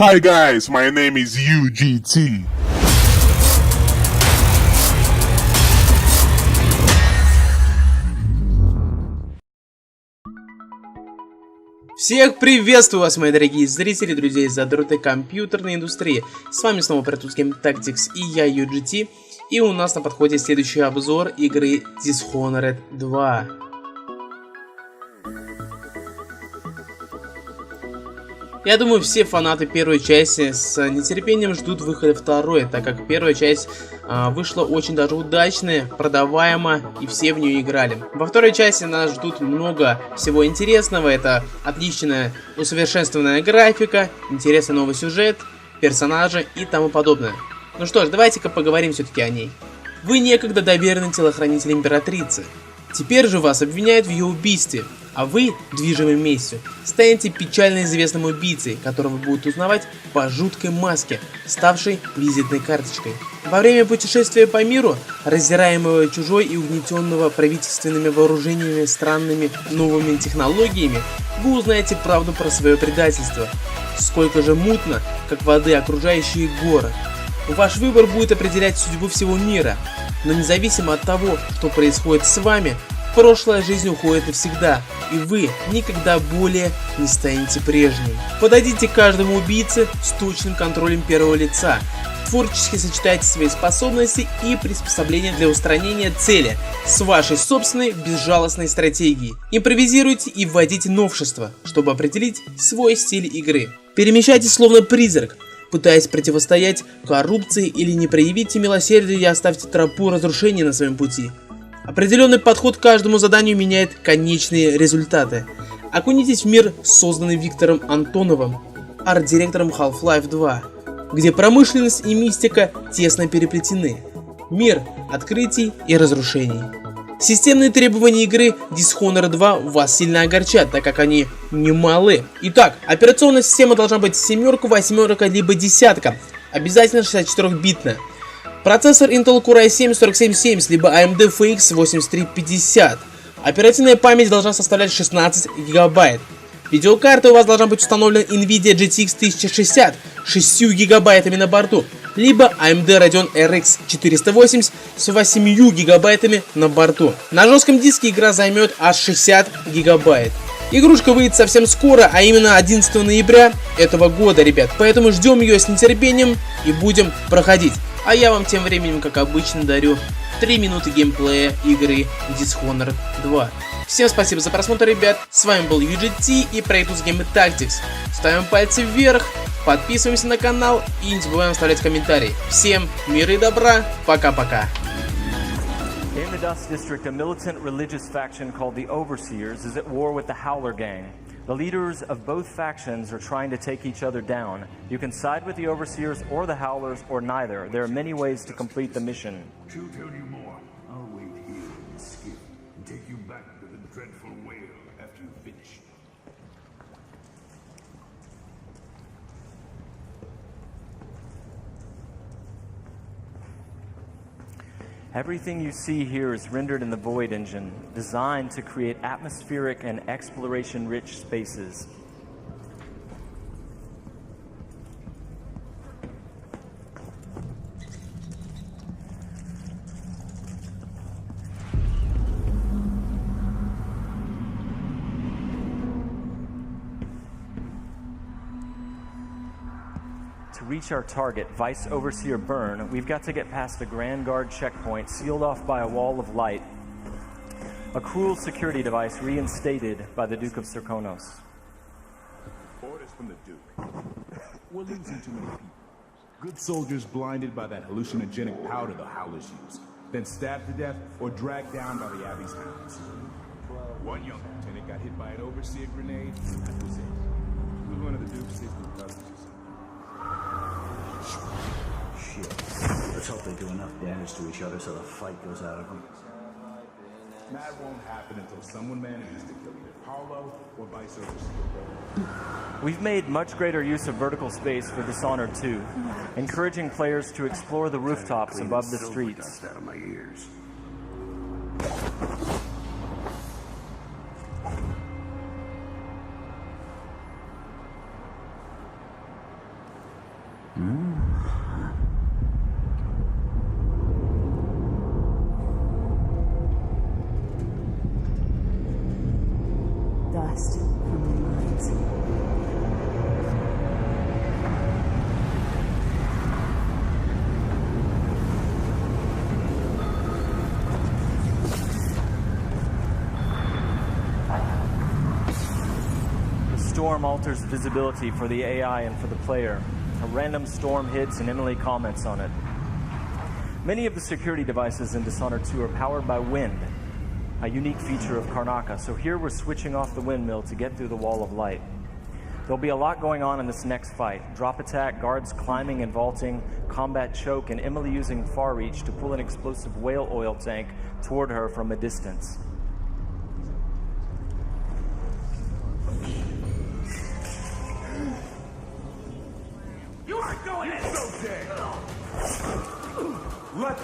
Hi guys, my name is UGT. Всех приветствую вас, мои дорогие зрители, друзья и задроты компьютерной индустрии. С вами снова проекта UzGameTactics и я, UGT. И у нас на подходе следующий обзор игры Dishonored 2. Я думаю, все фанаты первой части с нетерпением ждут выхода второй, так как первая часть вышла очень даже удачная, продаваема, и все в нее играли. Во второй части нас ждут много всего интересного. Это отличная усовершенствованная графика, интересный новый сюжет, персонажи и тому подобное. Ну что ж, давайте-ка поговорим все-таки о ней. Вы некогда доверенный телохранитель императрицы. Теперь же вас обвиняют в ее убийстве, а вы, движимой местью, станете печально известным убийцей, которого будут узнавать по жуткой маске, ставшей визитной карточкой. Во время путешествия по миру, раздираемого чужой и угнетенного правительственными вооружениями, странными новыми технологиями, вы узнаете правду про свое предательство. Сколько же мутно, как воды, окружающие город. Ваш выбор будет определять судьбу всего мира, но независимо от того, что происходит с вами, прошлая жизнь уходит навсегда, и вы никогда более не станете прежним. Подойдите к каждому убийце с точным контролем первого лица, творчески сочетайте свои способности и приспособления для устранения цели с вашей собственной безжалостной стратегией. Импровизируйте и вводите новшества, чтобы определить свой стиль игры. Перемещайтесь словно призрак, пытаясь противостоять коррупции, или не проявите милосердия и оставьте тропу разрушения на своем пути. Определенный подход к каждому заданию меняет конечные результаты. Окунитесь в мир, созданный Виктором Антоновым, арт-директором Half-Life 2, где промышленность и мистика тесно переплетены. Мир открытий и разрушений. Системные требования игры Dishonored 2 вас сильно огорчат, так как они немалы. Итак, операционная система должна быть семерка, восьмерка, либо десятка. Обязательно 64-битная. Процессор Intel Core i7-4770, либо AMD FX 8350. Оперативная память должна составлять 16 гигабайт. Видеокарта у вас должна быть установлена NVIDIA GTX 1060 с 6 гигабайтами на борту, либо AMD Radeon RX 480 с 8 гигабайтами на борту. На жестком диске игра займет аж 60 гигабайт. Игрушка выйдет совсем скоро, а именно 11 ноября этого года, ребят. Поэтому ждем ее с нетерпением и будем проходить. А я вам тем временем, как обычно, дарю 3 минуты геймплея игры Dishonored 2. Всем спасибо за просмотр, ребят. С вами был UGT и проект UzGameTactics. Ставим пальцы вверх, подписываемся на канал и не забываем оставлять комментарии. Всем мира и добра. Пока-пока. In the Dust District, a militant religious faction called the Overseers is at war with the Howler Gang. The leaders of both factions are trying to take each other down. You can side with the Overseers or the Howlers or neither. There are many ways to complete the mission. She'll tell you more. I'll wait here in the skiff and take you back to the dreadful whale after you finish. Everything you see here is rendered in the Void engine, designed to create atmospheric and exploration-rich spaces. To reach our target, Vice Overseer Byrne, we've got to get past a Grand Guard checkpoint sealed off by a wall of light. A cruel security device reinstated by the Duke of Serkonos. Orders from the Duke. We're losing too many people. Good soldiers blinded by that hallucinogenic powder the Howlers use, then stabbed to death or dragged down by the Abbey's hounds. One young lieutenant got hit by an Overseer grenade, and that was it. He was one of the Duke's 60 brothers. Shit. Let's hope they do enough damage to each other so the fight goes out of them. That won't happen until someone manages to kill either Paulo or Vice Overseer. We've made much greater use of vertical space for Dishonored 2, encouraging players to explore the rooftops above the streets. Out of my ears. Dust from the mines. The storm alters visibility for the AI and for the player. A random storm hits and Emily comments on it. Many of the security devices in Dishonored 2 are powered by wind, a unique feature of Karnaca. So here we're switching off the windmill to get through the wall of light. There'll be a lot going on in this next fight. Drop attack, guards climbing and vaulting, combat choke, and Emily using far reach to pull an explosive whale oil tank toward her from a distance. You aren't going in! So dead! Let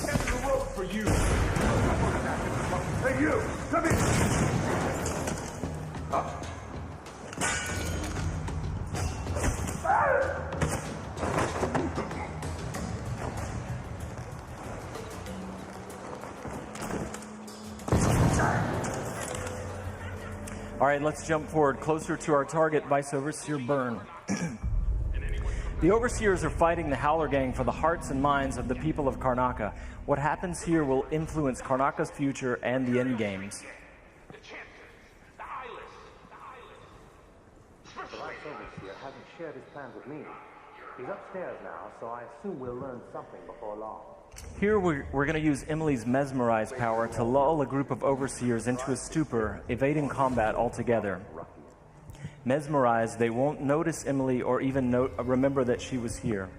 That's the rope for you! Hey, you! Come in! All right, let's jump forward closer to our target, Vice Overseer Byrne. The Overseers are fighting the Howler Gang for the hearts and minds of the people of Karnaca. What happens here will influence Karnaca's future and the endgames. The champion, the eyeless. The Vice Overseer hasn't shared his plans with me. He's upstairs now, so I assume we'll learn something before long. Here we're going to use Emily's Mesmerize power to lull a group of Overseers into a stupor, evading combat altogether. Mesmerized, they won't notice Emily or even remember that she was here.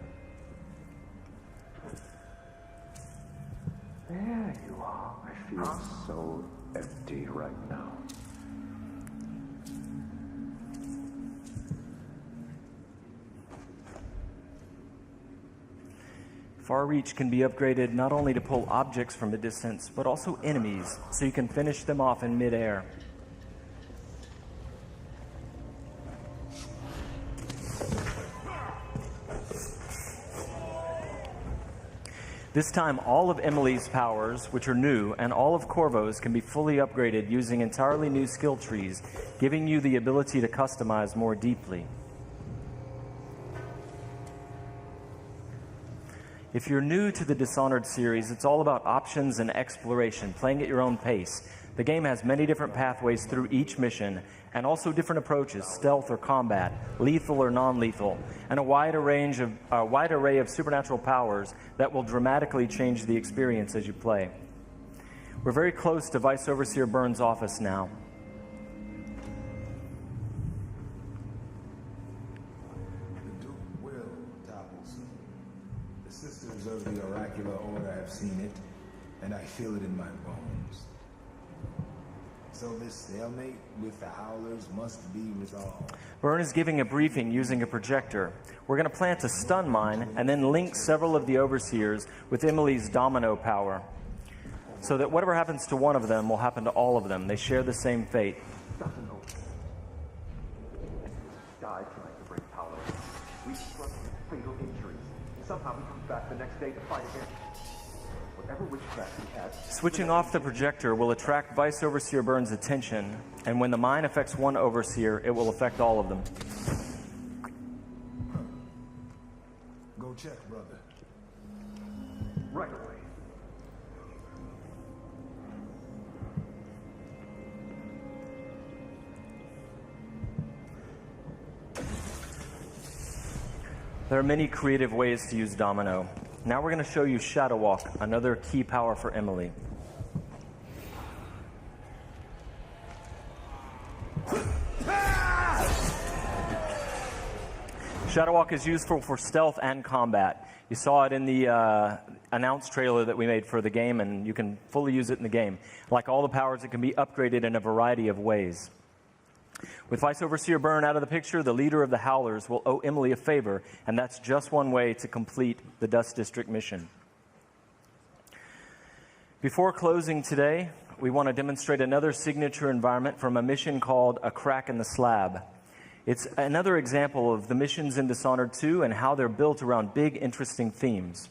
There you are. I feel so empty right now. Far Reach can be upgraded not only to pull objects from a distance, but also enemies, so you can finish them off in midair. This time, all of Emily's powers, which are new, and all of Corvo's can be fully upgraded using entirely new skill trees, giving you the ability to customize more deeply. If you're new to the Dishonored series, it's all about options and exploration, playing at your own pace. The game has many different pathways through each mission, and also different approaches, stealth or combat, lethal or non-lethal, and a wide array of supernatural powers that will dramatically change the experience as you play. We're very close to Vice Overseer Byrne's office now. Of the oracular order have seen it, and I feel it in my bones. So this stalemate with the Howlers must be resolved. Byrne is giving a briefing using a projector. We're going to plant a stun mine and then link several of the Overseers with Emily's domino power, so that whatever happens to one of them will happen to all of them. They share the same fate. Doesn't know. Died trying to bring power. We suffered fatal injuries. Somehow he comes back the next day to fight again. Whatever witchcraft he has. Switching off the projector will attract Vice Overseer Byrne's attention, and when the mine affects one Overseer, it will affect all of them. Go check, brother. Right away. There are many creative ways to use Domino. Now we're going to show you Shadow Walk, another key power for Emily. Shadow Walk is useful for stealth and combat. You saw it in the announced trailer that we made for the game, and you can fully use it in the game. Like all the powers, it can be upgraded in a variety of ways. With Vice Overseer Byrne out of the picture, the leader of the Howlers will owe Emily a favor, and that's just one way to complete the Dust District mission. Before closing today, we want to demonstrate another signature environment from a mission called A Crack in the Slab. It's another example of the missions in Dishonored 2 and how they're built around big, interesting themes.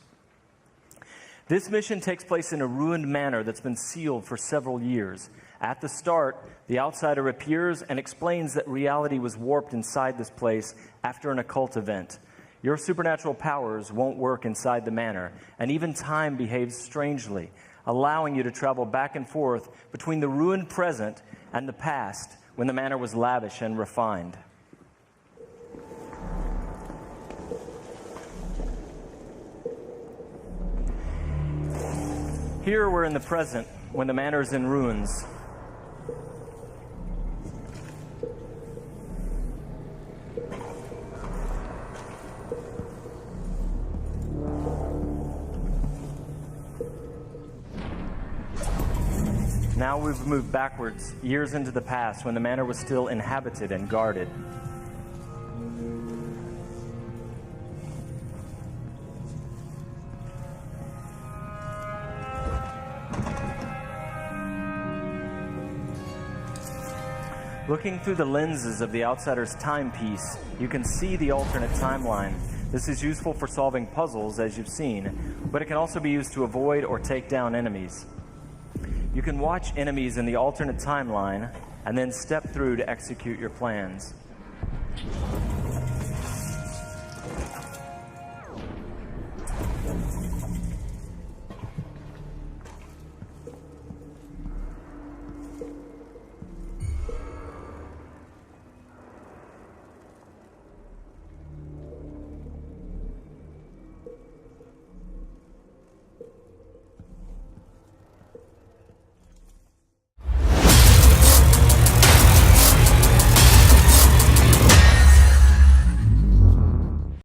This mission takes place in a ruined manor that's been sealed for several years. At the start, the outsider appears and explains that reality was warped inside this place after an occult event. Your supernatural powers won't work inside the manor, and even time behaves strangely, allowing you to travel back and forth between the ruined present and the past when the manor was lavish and refined. Here we're in the present when the manor is in ruins. Now we've moved backwards, years into the past, when the manor was still inhabited and guarded. Looking through the lenses of the outsider's timepiece, you can see the alternate timeline. This is useful for solving puzzles, as you've seen, but it can also be used to avoid or take down enemies. You can watch enemies in the alternate timeline and then step through to execute your plans.